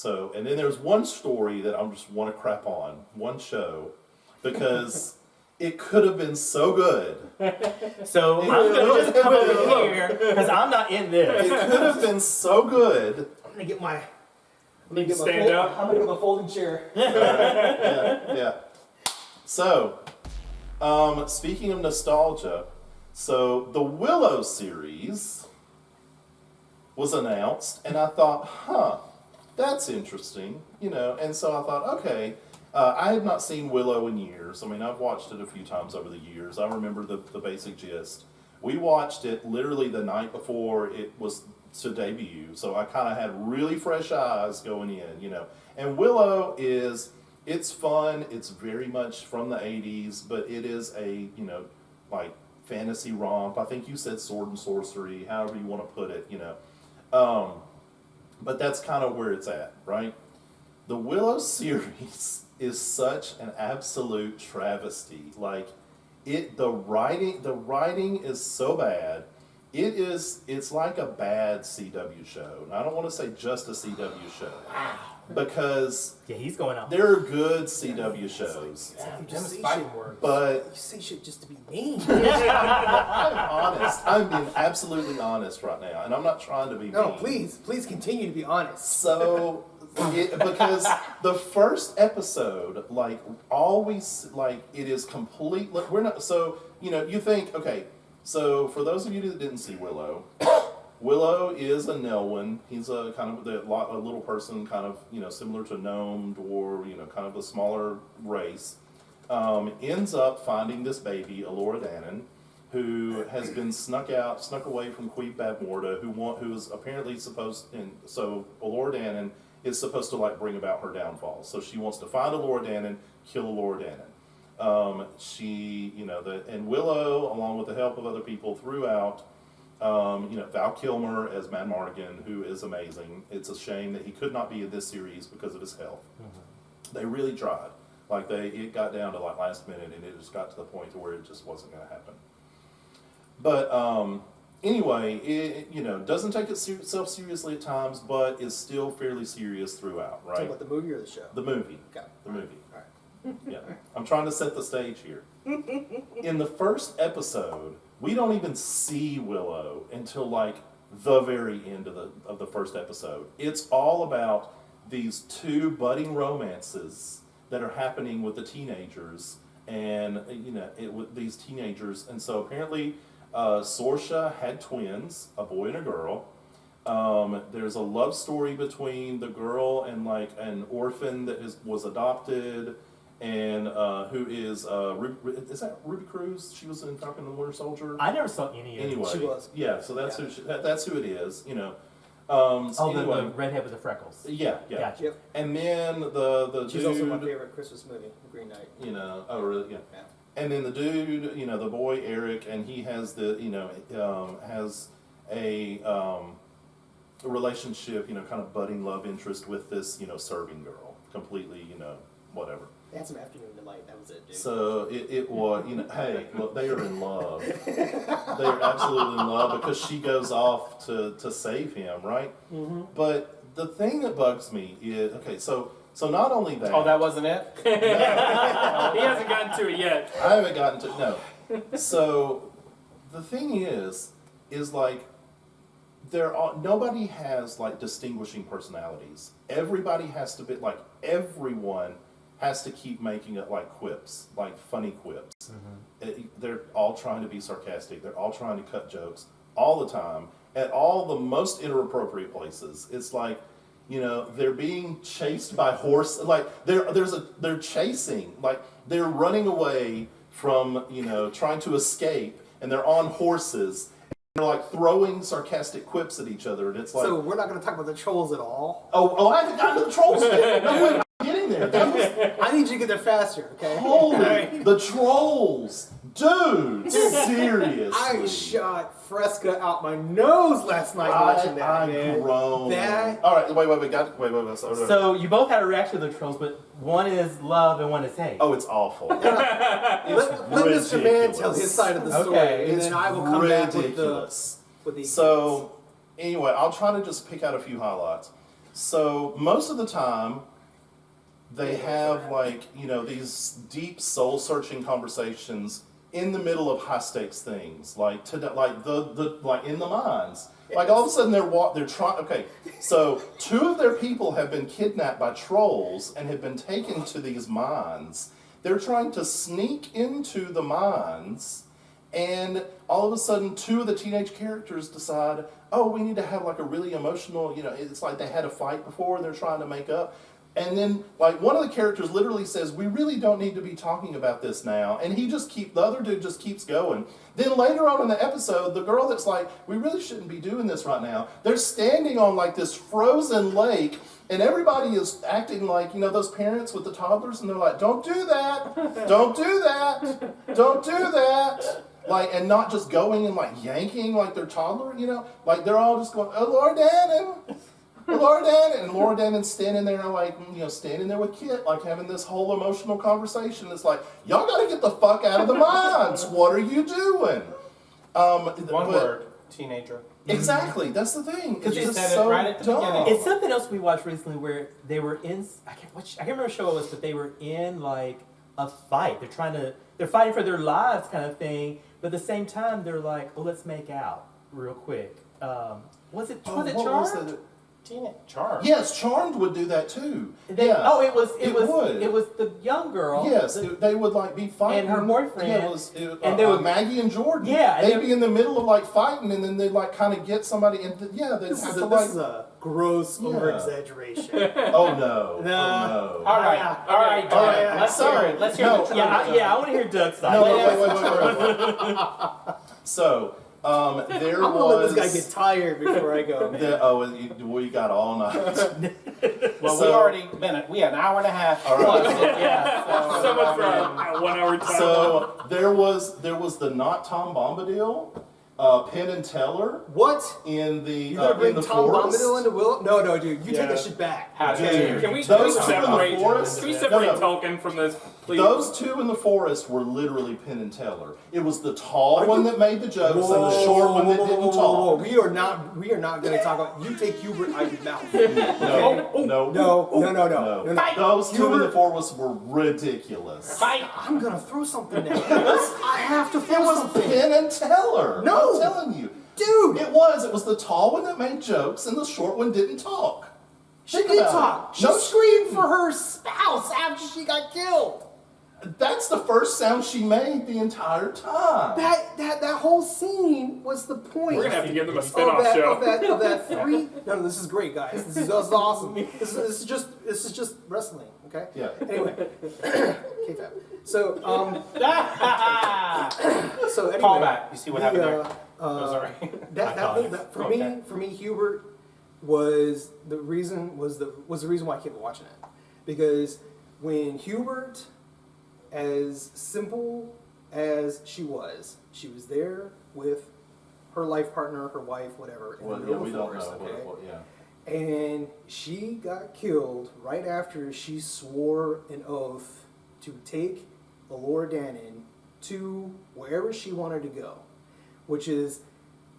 So, and then there's one story that I just want to crap on, one show, because it could have been so good. So I'm going to just come over here because I'm not in this. It could have been so good. I'm gonna get my. Stand up. I'm gonna get my folding chair. Yeah. So, speaking of nostalgia, so the Willow series was announced, and I thought, that's interesting, and so I thought, okay, I had not seen Willow in years. I mean, I've watched it a few times over the years. I remember the basic gist. We watched it literally the night before it was to debut, so I kind of had really fresh eyes going in, And Willow it's fun. It's very much from the 80s, but it is a, like fantasy romp. I think you said sword and sorcery, however you want to put it, But that's kind of where it's at, right? The Willow series is such an absolute travesty. Like the writing is so bad. It's like a bad CW show. And I don't want to say just a CW show. Because he's going out. there are good CW shows. But you say shit just to be mean. I'm honest. I'm being absolutely honest right now. And I'm not trying to be No, mean. please continue to be honest. So, because the first episode, it is complete. We're not. So you think, okay. So for those of you that didn't see Willow, Willow is a Nelwyn. He's a kind of a little person, kind of similar to gnome or kind of a smaller race. Ends up finding this baby, Alora Dannon, who has been snuck away from Queen Babmorda, who is apparently supposed. And so Alora Dannon is supposed to bring about her downfall. So she wants to find Alora Dannon, kill Alora Dannon. And Willow, along with the help of other people throughout, Val Kilmer as Mad Mardigan, who is amazing. It's a shame that he could not be in this series because of his health. Mm-hmm. They really tried. It got down to last minute, and it just got to the point to where it just wasn't going to happen. But anyway, it doesn't take itself seriously at times, but is still fairly serious throughout. Right? Talking about the movie or the show? The movie. Okay. The movie. All right. Yeah, I'm trying to set the stage here. In the first episode, we don't even see Willow until the very end of the first episode. It's all about these two budding romances that are happening with the teenagers, and with these teenagers. And so apparently, Sorsha had twins, a boy and a girl. There's a love story between the girl and an orphan that was adopted. And who is that Ruby Cruz? She was in Falcon and the Winter Soldier. I never saw any of it. Anyway, She was. Yeah, so that's who it is. The redhead with the freckles. Yeah. Gotcha. Yep. And then the She's dude, also my favorite Christmas movie, The Green Knight. Oh really? Yeah. And then the dude, the boy Eric, and he has has a relationship, kind of budding love interest with this, serving girl. Completely, whatever. They had some afternoon delight. That was it, dude. So it was, hey, look, they are in love. They are absolutely in love because she goes off to save him, right? Mm-hmm. But the thing that bugs me is, okay, so not only that. Oh, that wasn't it? No, He hasn't gotten to it yet. I haven't gotten to, no. So the thing is nobody has distinguishing personalities. Everybody has to be, everyone has to keep making it quips, funny quips. Mm-hmm. They're all trying to be sarcastic. They're all trying to cut jokes all the time at all the most inappropriate places. It's they're being chased by horse. They're chasing. They're running away from trying to escape, and they're on horses. And they're throwing sarcastic quips at each other, and it's So we're not going to talk about the trolls at all. Oh, I haven't gotten to the trolls yet. No, wait, I'm getting there. I need you to get there faster, okay? Holy, the trolls. Dude, seriously. I shot Fresca out my nose last night watching that, man. Grown. That... All right, wait. So you both had a reaction to the trolls, but one is love and one is hate. Oh, it's awful. Let Mr. Man tell his side of the story, Okay. and then I will come back with the... So, anyway, I'll try to just pick out a few highlights. So most of the time, they have like, you know, these deep soul-searching conversations in the middle of high-stakes things, like like in the mines. Like all of a sudden they're trying. Okay, so 2 of their people have been kidnapped by trolls and have been taken to these mines. They're trying to sneak into the mines, and all of a sudden 2 of the teenage characters decide, oh, we need to have like a really emotional, you know, it's like they had a fight before and they're trying to make up. And then, like, one of the characters literally says, we really don't need to be talking about this now. And the other dude just keeps going. Then later on in the episode, the girl that's like, we really shouldn't be doing this right now, they're standing on, like, this frozen lake, and everybody is acting like, you know, those parents with the toddlers, and they're like, don't do that, don't do that, don't do that. Like, and not just going and, like, yanking like their toddler, you know? Like, they're all just going, oh, Lord Dannon. Laura Dannon, and Laura Dannon's standing there, like, you know, standing there with Kit, like, having this whole emotional conversation. It's like, y'all got to get the fuck out of the mines. What are you doing? One word, teenager. Exactly, that's the thing. Because It's you just said so it right at the dumb. beginning. It's something else we watched recently where they were in. I can't remember what show it was, but they were in like a fight. They're fighting for their lives, kind of thing. But at the same time, they're like, "Oh, let's make out real quick." Was it Oh, what Charmed? was that? Charmed. Yes, Charmed would do that too. Oh, it was would. the young girl. Yes, they would like be fighting. And her boyfriend. Yeah, And they would- Maggie and Jordan. Yeah, and they'd they- be in the middle of like fighting, and then they'd like kind of get somebody, and they'd have to This like. is a gross Yeah. over-exaggeration. Oh no! Nah. Oh no! All right, all right, All Doug. right, Let's hear it. Let's hear No. the I want to hear Doug's side. No, wait. So, there I'm gonna was. let this guy get tired before I go, man. We got all night. Well, So- we had an hour and a half. All right. Yeah. So much for a 1 hour time. So there was the not Tom Bombadil, Penn and Teller What? in the You're gonna in bring the Tom forest. Bombadil into Willow? No, dude. You Yeah. take that shit back. How Dude. dare you? Can we Those two in the separate? forest? Can we No, separate no. Tolkien from this, please? Those 2 in the forest were literally Penn and Teller. It was the tall Are one you- that made the jokes and the short one that didn't whoa. talk. We are not going to talk about. You take Hubert out of your mouth. No, No. Those 2 in the Hubert- forest were ridiculous. Fight. I'm gonna throw something now. I have to It throw was something. Penn and Teller. No. I'm telling you. Dude, It was the tall one that made jokes and the short one didn't talk. she Think did about talk. it. She No, screamed for her spouse after she got killed. that's the first sound she made the entire time. That whole scene was the point. We're gonna have to give them a of spin-off that, show. of that 3. No, this is great, guys. This is awesome. This is just wrestling. Okay. Yeah. Anyway, K-Fab. So so anyway, Call back. You see what happened there? uh, Sorry. that for me, Hubert was the reason why I kept watching it, because when Hubert, as simple as she was there with her life partner, her wife, whatever, in Well, the yeah, middle we of the don't forest, know. okay? Yeah. And she got killed right after she swore an oath to take Laura Dannon to wherever she wanted to go, which is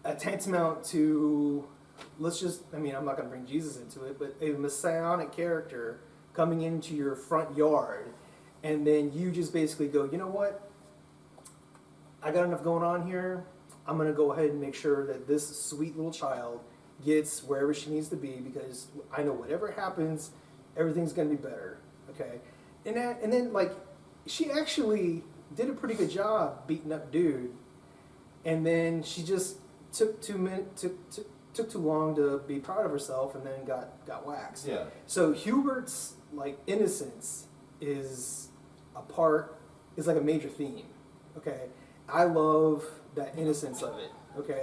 a tantamount to, I'm not going to bring Jesus into it, but a messianic character coming into your front yard, and then you just basically go, you know what? I got enough going on here. I'm going to go ahead and make sure that this sweet little child gets wherever she needs to be, because I know whatever happens, everything's going to be better. Okay? And then like, she actually did a pretty good job beating up dude, and then she just took too long to be proud of herself, and then got waxed. Yeah. So Hubert's like innocence is like a major theme. Okay, I love that innocence of it. Okay,